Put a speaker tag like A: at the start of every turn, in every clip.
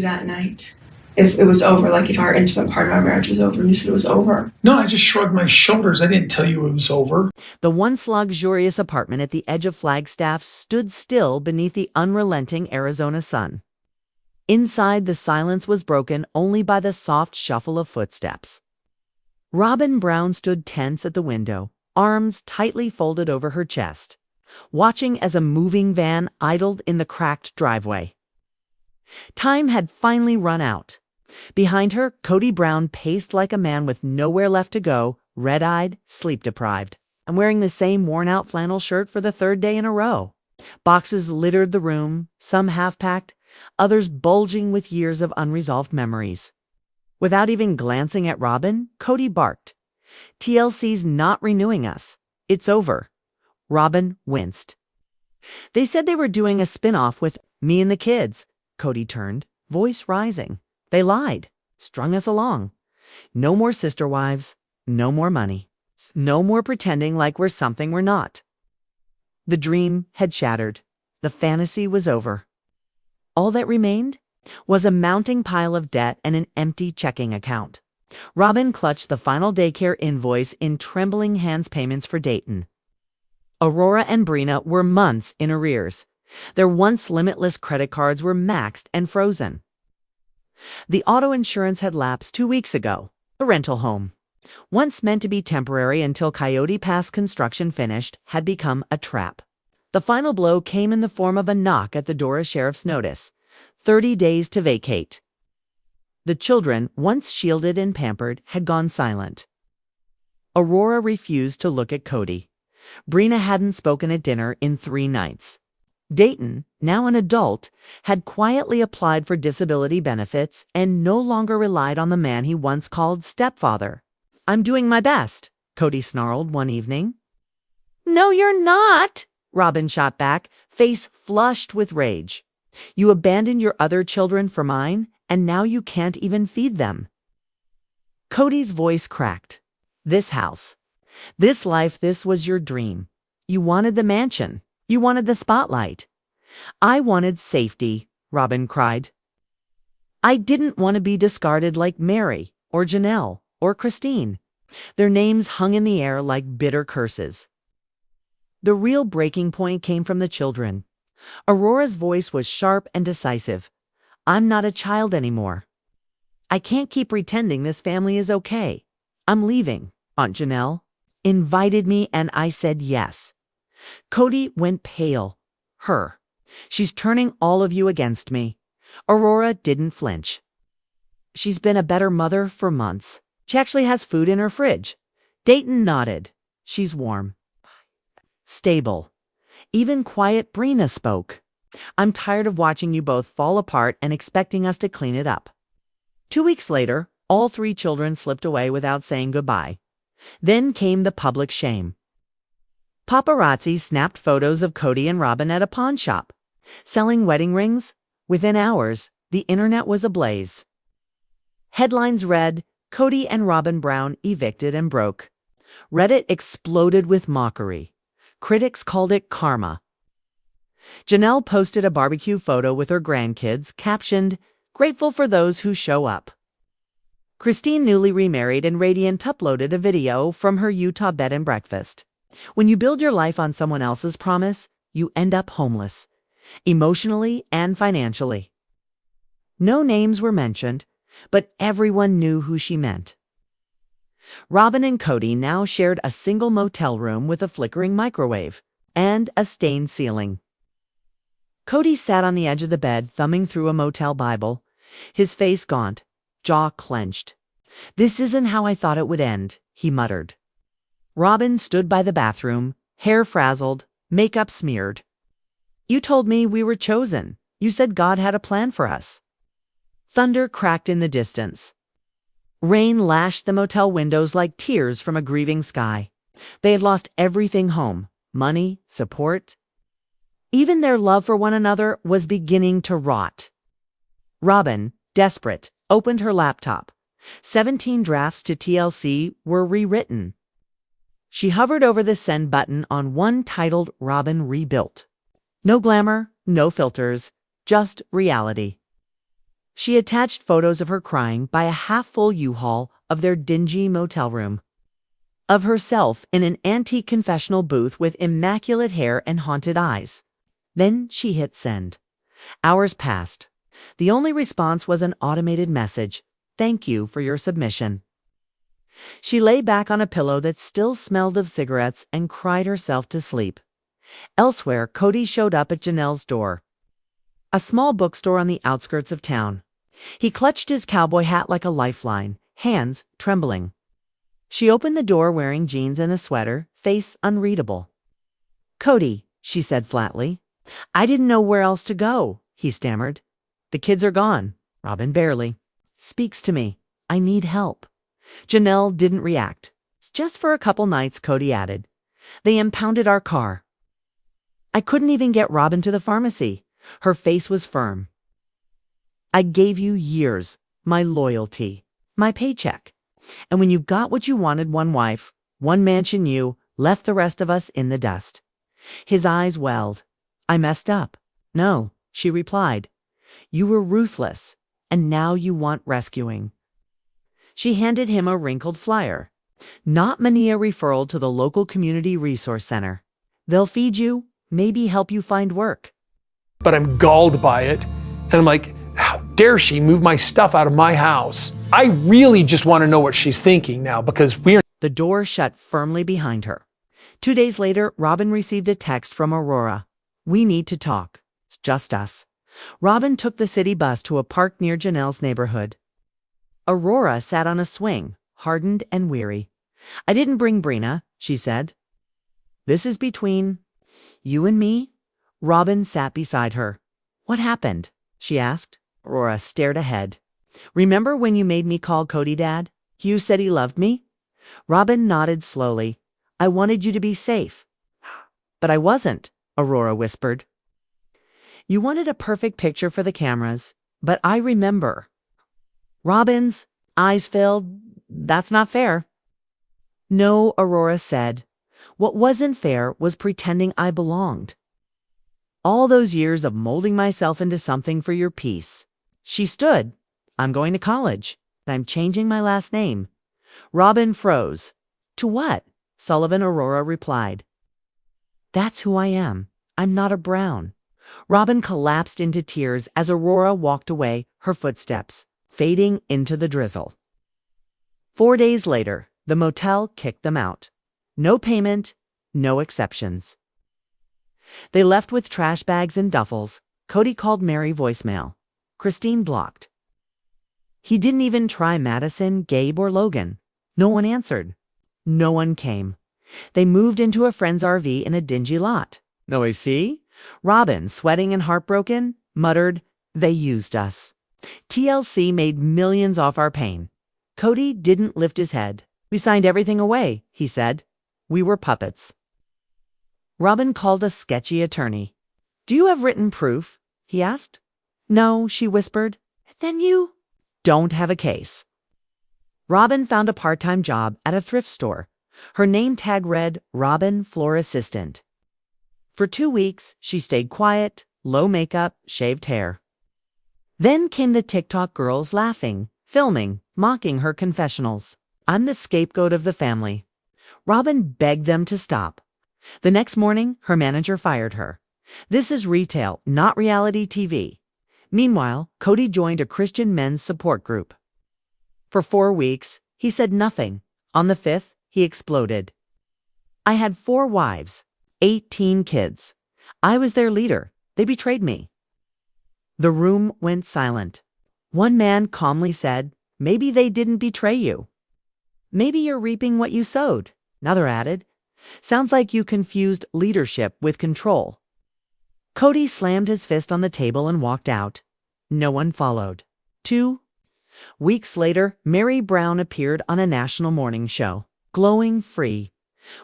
A: that night. If it was over, like if our intimate part of our marriage was over and you said it was over.
B: No, I just shrugged my shoulders. I didn't tell you it was over.
C: The once luxurious apartment at the edge of Flagstaff stood still beneath the unrelenting Arizona sun. Inside, the silence was broken only by the soft shuffle of footsteps. Robyn Brown stood tense at the window, arms tightly folded over her chest, watching as a moving van idled in the cracked driveway. Time had finally run out. Behind her, Cody Brown paced like a man with nowhere left to go, red-eyed, sleep-deprived, and wearing the same worn-out flannel shirt for the third day in a row. Boxes littered the room, some half-packed, others bulging with years of unresolved memories. Without even glancing at Robyn, Cody barked, "TLC's not renewing us. It's over." Robyn winced. "They said they were doing a spin-off with me and the kids." Cody turned, voice rising. "They lied, strung us along. No more sister wives, no more money, no more pretending like we're something we're not." The dream had shattered. The fantasy was over. All that remained was a mounting pile of debt and an empty checking account. Robyn clutched the final daycare invoice in trembling hands. Payments for Dayton, Aurora, and Brina were months in arrears. Their once limitless credit cards were maxed and frozen. The auto insurance had lapsed 2 weeks ago. The rental home, once meant to be temporary until Coyote Pass construction finished, had become a trap. The final blow came in the form of a knock at the door, a sheriff's notice. 30 days to vacate. The children, once shielded and pampered, had gone silent. Aurora refused to look at Cody. Brina hadn't spoken at dinner in 3 nights. Dayton, now an adult, had quietly applied for disability benefits and no longer relied on the man he once called stepfather. "I'm doing my best," Cody snarled one evening. "No, you're not," Robyn shot back, face flushed with rage. "You abandoned your other children for mine, and now you can't even feed them." Cody's voice cracked. "This house, this life, this was your dream. You wanted the mansion. You wanted the spotlight. I wanted safety," Robyn cried. "I didn't want to be discarded like Meri or Janelle or Christine." Their names hung in the air like bitter curses. The real breaking point came from the children. Aurora's voice was sharp and decisive. "I'm not a child anymore. I can't keep pretending this family is okay. I'm leaving. Aunt Janelle invited me and I said yes." Cody went pale. "Her. She's turning all of you against me." Aurora didn't flinch. "She's been a better mother for months. She actually has food in her fridge." Dayton nodded. "She's warm. Stable. Even quiet Brina spoke. I'm tired of watching you both fall apart and expecting us to clean it up." 2 weeks later, all 3 children slipped away without saying goodbye. Then came the public shame. Paparazzi snapped photos of Cody and Robyn at a pawn shop, selling wedding rings. Within hours, the internet was ablaze. Headlines read, "Cody and Robyn Brown evicted and broke." Reddit exploded with mockery. Critics called it karma. Janelle posted a barbecue photo with her grandkids, captioned, "Grateful for those who show up." Christine, newly remarried and radiant, uploaded a video from her Utah bed and breakfast. When you build your life on someone else's promise, you end up homeless, emotionally and financially. No names were mentioned, but everyone knew who she meant. Robyn and Cody now shared a single motel room with a flickering microwave and a stained ceiling. Cody sat on the edge of the bed, thumbing through a motel Bible, his face gaunt, jaw clenched. "This isn't how I thought it would end," he muttered. Robyn stood by the bathroom, hair frazzled, makeup smeared. "You told me we were chosen. You said God had a plan for us." Thunder cracked in the distance. Rain lashed the motel windows like tears from a grieving sky. They had lost everything: home, money, support. Even their love for one another was beginning to rot. Robyn, desperate, opened her laptop. 17 drafts to TLC were rewritten. She hovered over the send button on one titled "Robyn Rebuilt." No glamour, no filters, just reality. She attached photos of her crying by a half-full U-Haul of their dingy motel room, of herself in an antique confessional booth with immaculate hair and haunted eyes. Then she hit send. Hours passed. The only response was an automated message. "Thank you for your submission." She lay back on a pillow that still smelled of cigarettes and cried herself to sleep. Elsewhere, Cody showed up at Janelle's door, a small bookstore on the outskirts of town. He clutched his cowboy hat like a lifeline, hands trembling. She opened the door wearing jeans and a sweater, face unreadable. "Cody," she said flatly. "I didn't know where else to go," he stammered. "The kids are gone." Robyn barely speaks to me. "I need help." Janelle didn't react. "It's just for a couple nights," Cody added. "They impounded our car." I couldn't even get Robyn to the pharmacy. Her face was firm. "I gave you years, my loyalty, my paycheck. And when you got what you wanted, one wife, one mansion, you left the rest of us in the dust." His eyes welled. "I messed up." "No," she replied. "You were ruthless, and now you want rescuing." She handed him a wrinkled flyer. "Not many a referral to the local community resource center. They'll feed you, maybe help you find work."
B: But I'm galled by it. And I'm like, how dare she move my stuff out of my house? I really just want to know what she's thinking now, because we're...
C: The door shut firmly behind her. 2 days later, Robyn received a text from Aurora. "We need to talk. It's just us." Robyn took the city bus to a park near Janelle's neighborhood. Aurora sat on a swing, hardened and weary. "I didn't bring Brina," she said. "This is between you and me?" Robyn sat beside her. "What happened?" she asked. Aurora stared ahead. "Remember when you made me call Cody Dad? You said he loved me?" Robyn nodded slowly. "I wanted you to be safe." "But I wasn't," Aurora whispered. "You wanted a perfect picture for the cameras, but I remember." Robyn's eyes filled. "That's not fair." "No," Aurora said. "What wasn't fair was pretending I belonged. All those years of molding myself into something for your peace." She stood. "I'm going to college. I'm changing my last name." Robyn froze. "To what?" Sullivan Aurora replied. "That's who I am. I'm not a Brown." Robyn collapsed into tears as Aurora walked away, her footsteps fading into the drizzle. 4 days later, the motel kicked them out. No payment, no exceptions. They left with trash bags and duffels. Cody called Meri voicemail. Christine blocked. He didn't even try Madison, Gabe, or Logan. No one answered. No one came. They moved into a friend's RV in a dingy lot. "No AC?" Robyn, sweating and heartbroken, muttered, "They used us. TLC made millions off our pain." Cody didn't lift his head. "We signed everything away," he said. "We were puppets." Robyn called a sketchy attorney. "Do you have written proof?" he asked. "No," she whispered. "Then you don't have a case." Robyn found a part-time job at a thrift store. Her name tag read Robyn, floor assistant. For 2 weeks, she stayed quiet, low makeup, shaved hair. Then came the TikTok girls laughing, filming, mocking her confessionals. "I'm the scapegoat of the family." Robyn begged them to stop. The next morning, her manager fired her. "This is retail, not reality TV." Meanwhile, Cody joined a Christian men's support group. For 4 weeks, he said nothing. On the 5th, he exploded. "I had 4 wives, 18 kids. I was their leader. They betrayed me." The room went silent. One man calmly said, "Maybe they didn't betray you. Maybe you're reaping what you sowed." Another added, "Sounds like you confused leadership with control." Cody slammed his fist on the table and walked out. No one followed. 2 weeks later, Meri Brown appeared on a national morning show, glowing free.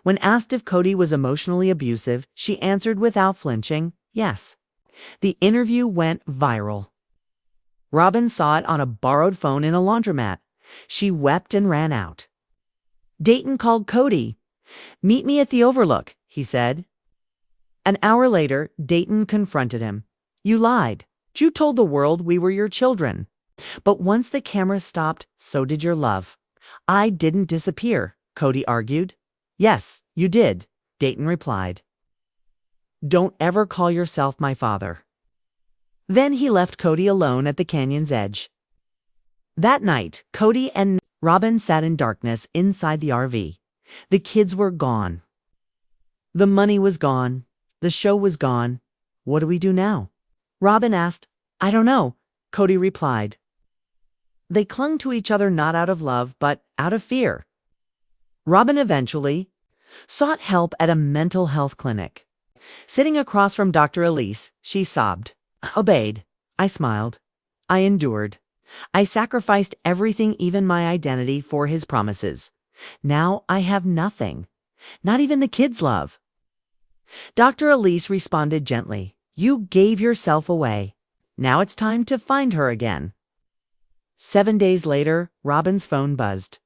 C: When asked if Cody was emotionally abusive, she answered without flinching, yes. The interview went viral. Robyn saw it on a borrowed phone in a laundromat. She wept and ran out. Dayton called Cody. "Meet me at the Overlook," he said. An hour later, Dayton confronted him. "You lied. You told the world we were your children." But once the camera stopped, so did your love. I didn't disappear, Cody argued. Yes, you did, Dayton replied. Don't ever call yourself my father. Then he left Cody alone at the canyon's edge. That night, Cody and Robyn sat in darkness inside the RV. The kids were gone. The money was gone. The show was gone. What do we do now? Robyn asked. I don't know, Cody replied. They clung to each other not out of love, but out of fear. Robyn eventually sought help at a mental health clinic. Sitting across from Dr. Elise, she sobbed. Obeyed. I smiled. I endured. I sacrificed everything, even my identity, for his promises. Now I have nothing. Not even the kids' love. Dr. Elise responded gently. You gave yourself away. Now it's time to find her again. 7 days later, Robyn's phone buzzed.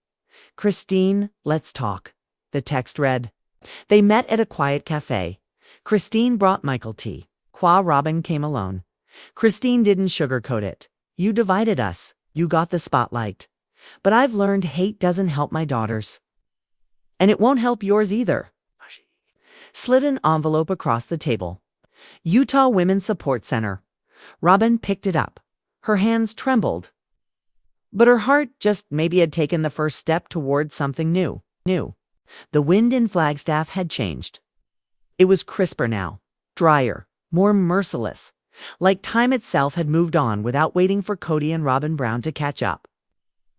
C: Christine, let's talk. The text read. They met at a quiet cafe. Christine brought Michael tea. Robyn came alone. Christine didn't sugarcoat it. You divided us. You got the spotlight. But I've learned hate doesn't help my daughters. And it won't help yours either. Slid an envelope across the table. Utah Women's Support Center. Robyn picked it up. Her hands trembled. But her heart just maybe had taken the first step towards something new. The wind in Flagstaff had changed. It was crisper now, drier, more merciless, like time itself had moved on without waiting for Cody and Robyn Brown to catch up.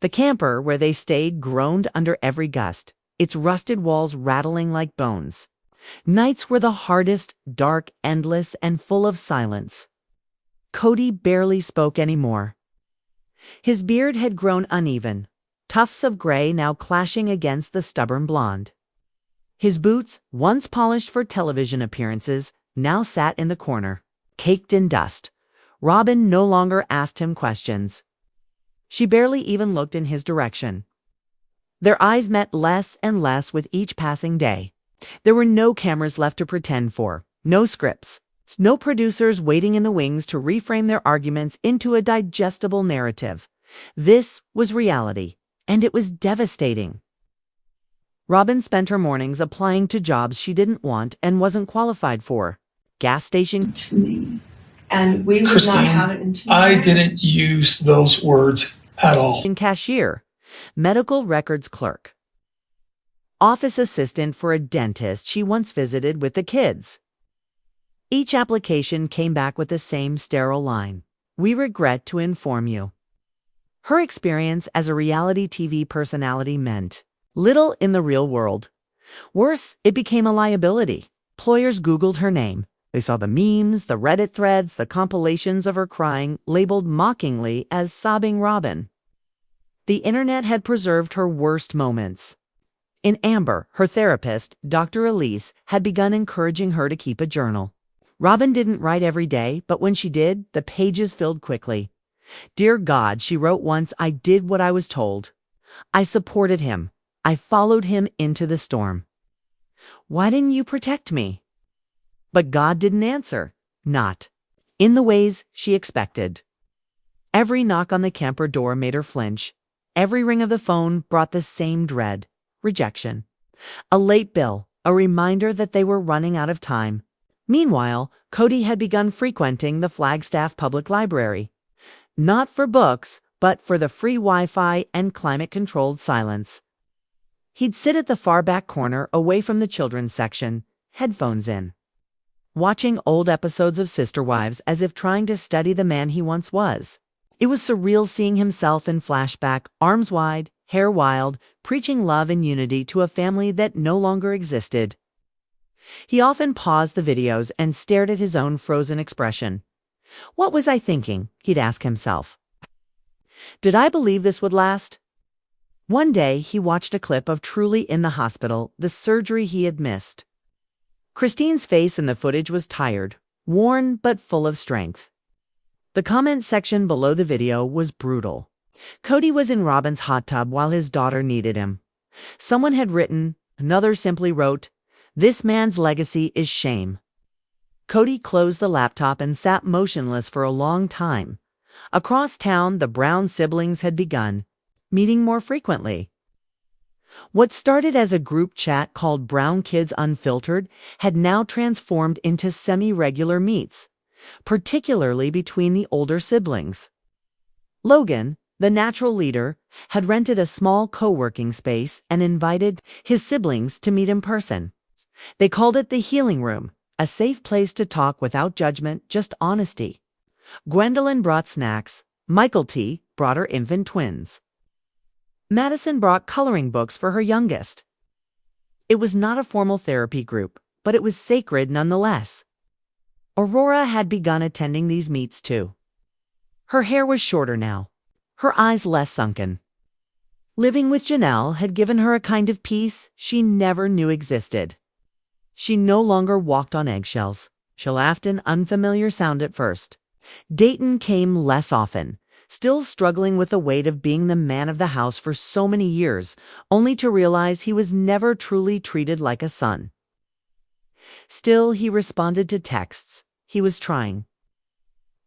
C: The camper where they stayed groaned under every gust, its rusted walls rattling like bones. Nights were the hardest, dark, endless, and full of silence. Cody barely spoke anymore. His beard had grown uneven, tufts of gray now clashing against the stubborn blonde. His boots, once polished for television appearances, now sat in the corner, caked in dust. Robyn no longer asked him questions. She barely even looked in his direction. Their eyes met less and less with each passing day. There were no cameras left to pretend for, no scripts, no producers waiting in the wings to reframe their arguments into a digestible narrative. This was reality, and it was devastating. Robyn spent her mornings applying to jobs she didn't want and wasn't qualified for. Gas station
A: To me. And we would
B: Christine,
A: not have it into
B: I didn't use those words at all.
C: cashier, medical records clerk, office assistant for a dentist she once visited with the kids. Each application came back with the same sterile line. We regret to inform you. Her experience as a reality TV personality meant little in the real world. Worse, it became a liability. Employers Googled her name. They saw the memes, the Reddit threads, the compilations of her crying, labeled mockingly as sobbing Robyn. The internet had preserved her worst moments. In Amber, her therapist, Dr. Elise, had begun encouraging her to keep a journal. Robyn didn't write every day, but when she did, the pages filled quickly. Dear God, she wrote once, I did what I was told. I supported him. I followed him into the storm. Why didn't you protect me? But God didn't answer. Not in the ways she expected. Every knock on the camper door made her flinch. Every ring of the phone brought the same dread. Rejection. A late bill, a reminder that they were running out of time. Meanwhile, Cody had begun frequenting the Flagstaff Public Library. Not for books, but for the free Wi-Fi and climate-controlled silence. He'd sit at the far back corner away from the children's section, headphones in, watching old episodes of Sister Wives as if trying to study the man he once was. It was surreal seeing himself in flashback, arms wide, hair wild, preaching love and unity to a family that no longer existed. He often paused the videos and stared at his own frozen expression. What was I thinking? He'd ask himself. Did I believe this would last? One day, he watched a clip of Truly in the hospital, the surgery he had missed. Christine's face in the footage was tired, worn but full of strength. The comment section below the video was brutal. Cody was in Robyn's hot tub while his daughter needed him. Someone had written, another simply wrote, "This man's legacy is shame." Cody closed the laptop and sat motionless for a long time, Across town, the Brown siblings had begun meeting more frequently. What started as a group chat called Brown Kids Unfiltered had now transformed into semi-regular meets, particularly between the older siblings. Logan, the natural leader, had rented a small co-working space and invited his siblings to meet in person. They called it the Healing Room, a safe place to talk without judgment, just honesty. Gwendolyn brought snacks. Michael T. brought her infant twins. Madison brought coloring books for her youngest. It was not a formal therapy group, but it was sacred nonetheless. Aurora had begun attending these meets too. Her hair was shorter now, her eyes less sunken. Living with Janelle had given her a kind of peace she never knew existed. She no longer walked on eggshells. She laughed an unfamiliar sound at first. Dayton came less often, still struggling with the weight of being the man of the house for so many years, only to realize he was never truly treated like a son. Still, he responded to texts. He was trying.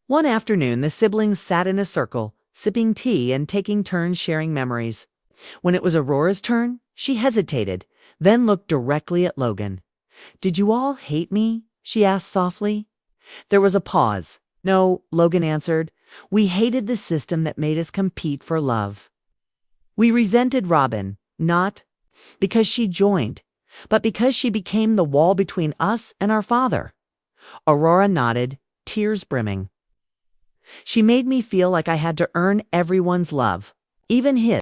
C: One afternoon, the siblings sat in a circle, sipping tea and taking turns sharing memories. When it was Aurora's turn, she hesitated, then looked directly at Logan. "Did you all hate me?" she asked softly. There was a pause. "No," Logan answered. "We hated the system that made us compete for love. We resented Robyn, not because she joined, but because she became the wall between us and our father." Aurora nodded, tears brimming. "She made me feel like I had to earn everyone's love, even his."